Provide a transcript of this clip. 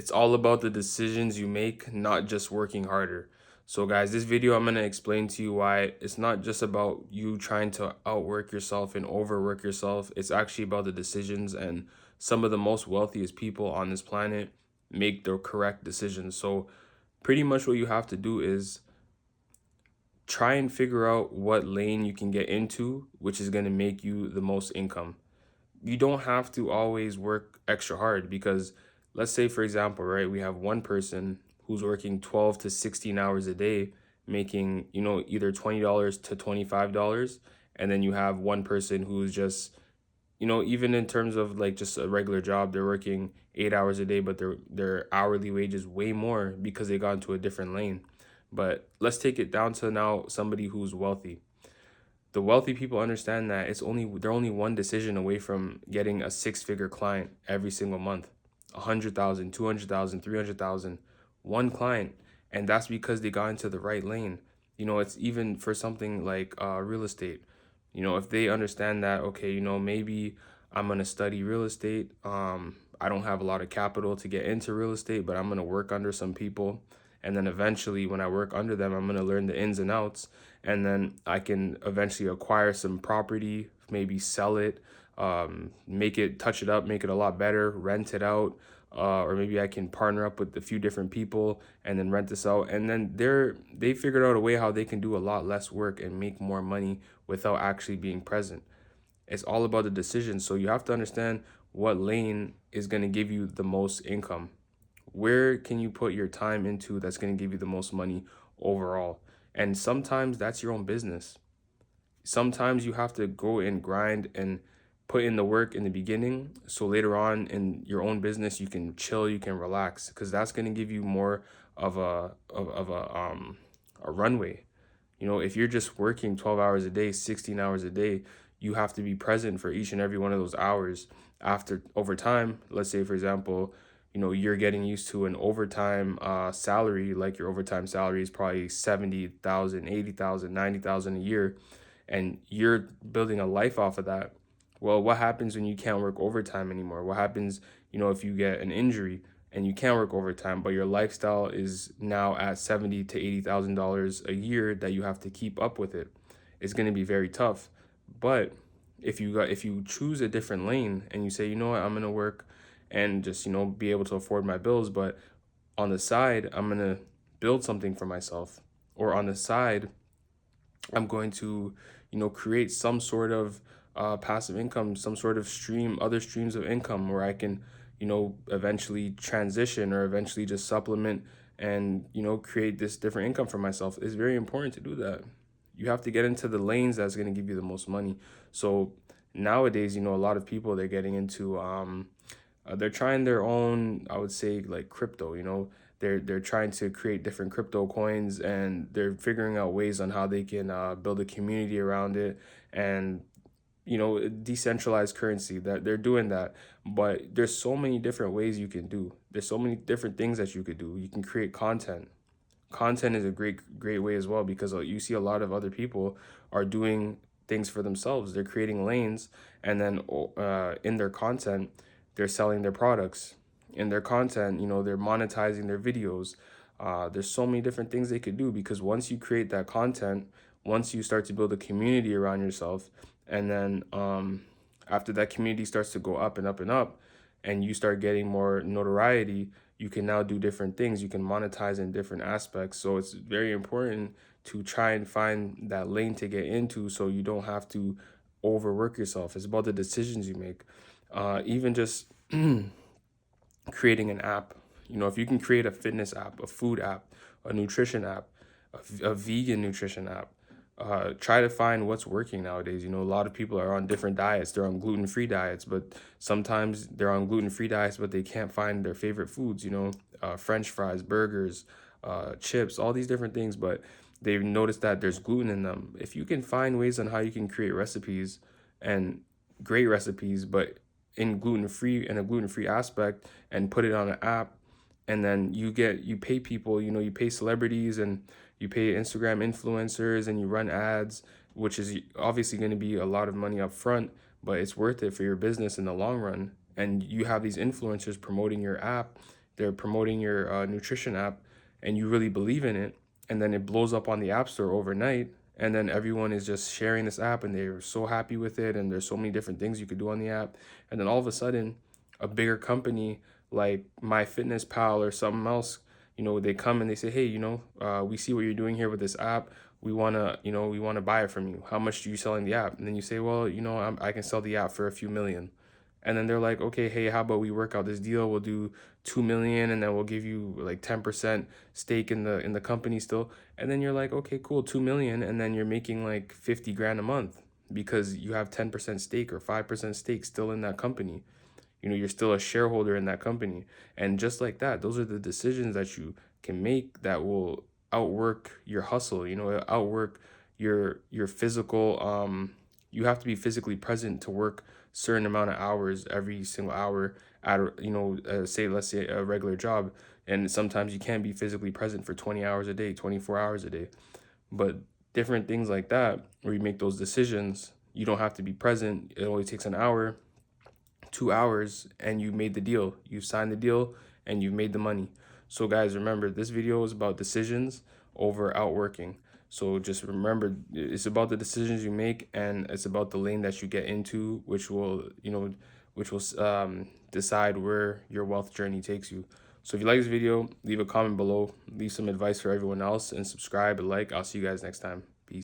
It's all about the decisions you make, not just working harder. So guys, this video I'm going to explain to you why it's not just about you trying to outwork yourself and overwork yourself. It's actually about the decisions, and some of the most wealthiest people on this planet make the correct decisions. So pretty much what you have to do is try and figure out what lane you can get into, which is going to make you the most income. You don't have to always work extra hard, because let's say, for example, right, we have one person who's working 12 to 16 hours a day, making, either $20 to $25. And then you have one person who's just, even in terms of like just a regular job, they're working 8 hours a day, but their hourly wage is way more because they got into a different lane. But let's take it down to now somebody who's wealthy. The wealthy people understand that they're only one decision away from getting a six-figure client every single month. 100,000, 200,000, 300,000, one client. And that's because they got into the right lane. It's even for something like real estate. If they understand that, okay, maybe I'm gonna study real estate. I don't have a lot of capital to get into real estate, but I'm gonna work under some people, and then eventually when I work under them, I'm gonna learn the ins and outs, and then I can eventually acquire some property, maybe sell it, make it, touch it up, make it a lot better, rent it out, or maybe I can partner up with a few different people and then rent this out. And then they figured out a way how they can do a lot less work and make more money without actually being present. It's all about the decision. So you have to understand what lane is going to give you the most income. Where can you put your time into that's going to give you the most money overall? And sometimes that's your own business. Sometimes you have to go and grind and put in the work in the beginning, so later on in your own business you can chill, you can relax, because that's going to give you more of a runway. If you're just working 12 hours a day, 16 hours a day, you have to be present for each and every one of those hours. After over time, let's say for example, you're getting used to an overtime salary, like your overtime salary is probably 70,000, 80,000, 90,000 a year, and you're building a life off of that. Well, what happens when you can't work overtime anymore? What happens, if you get an injury and you can't work overtime, but your lifestyle is now at 70 to $80,000 a year that you have to keep up with it? It's going to be very tough. But if you choose a different lane and you say, you know what, I'm going to work and just, be able to afford my bills, but on the side, I'm going to build something for myself, or on the side, I'm going to, create some sort of passive income, some sort of other streams of income where I can, eventually transition or eventually just supplement and, create this different income for myself. It's very important to do that. You have to get into the lanes that's going to give you the most money. So nowadays, a lot of people, they're getting into, they're trying their own, I would say, like crypto. They're trying to create different crypto coins, and they're figuring out ways on how they can build a community around it, and decentralized currency, that they're doing that. But there's so many different ways you can do. There's so many different things that you could do. You can create content. Content is a great way as well, because you see a lot of other people are doing things for themselves. They're creating lanes, and then in their content, they're selling their products. In their content, they're monetizing their videos. There's so many different things they could do, because once you create that content, once you start to build a community around yourself, and then after that community starts to go up and up and up, and you start getting more notoriety, you can now do different things. You can monetize in different aspects. So it's very important to try and find that lane to get into, so you don't have to overwork yourself. It's about the decisions you make. Even just creating an app. If you can create a fitness app, a food app, a nutrition app, a vegan nutrition app, try to find what's working nowadays. A lot of people are on different diets. They're on gluten-free diets, but sometimes they're on gluten-free diets, but they can't find their favorite foods, French fries, burgers, chips, all these different things, but they've noticed that there's gluten in them. If you can find ways on how you can create recipes, and great recipes, but in gluten-free and a gluten-free aspect, and put it on an app, and then you pay people, you pay celebrities, and you pay Instagram influencers, and you run ads, which is obviously going to be a lot of money up front, but it's worth it for your business in the long run. And you have these influencers promoting your app. they're promoting your nutrition app, and you really believe in it, and then it blows up on the App Store overnight, and then everyone is just sharing this app and they're so happy with it, and there's so many different things you could do on the app, and then all of a sudden a bigger company like MyFitnessPal or something else, they come and they say, hey, we see what you're doing here with this app. We want to buy it from you. How much do you selling the app? And then you say, well, I can sell the app for a few million. And then they're like, okay, hey, how about we work out this deal? We'll do 2 million, and then we'll give you like 10% stake in the company still. And then you're like, okay, cool, 2 million, and then you're making like 50 grand a month because you have 10% stake or 5% stake still in that company. You're still a shareholder in that company. And just like that, those are the decisions that you can make that will outwork your hustle, outwork your physical you have to be physically present to work certain amount of hours every single hour at say, let's say, a regular job, and sometimes you can't be physically present for 20 hours a day, 24 hours a day. But different things like that, where you make those decisions, you don't have to be present. It only takes an hour, 2 hours, and you made the deal. You signed the deal and you made the money. So guys, remember, this video is about decisions over outworking. So just remember, it's about the decisions you make, and it's about the lane that you get into, which will decide where your wealth journey takes you. So if you like this video, leave a comment below, leave some advice for everyone else, and subscribe and like. I'll see you guys next time.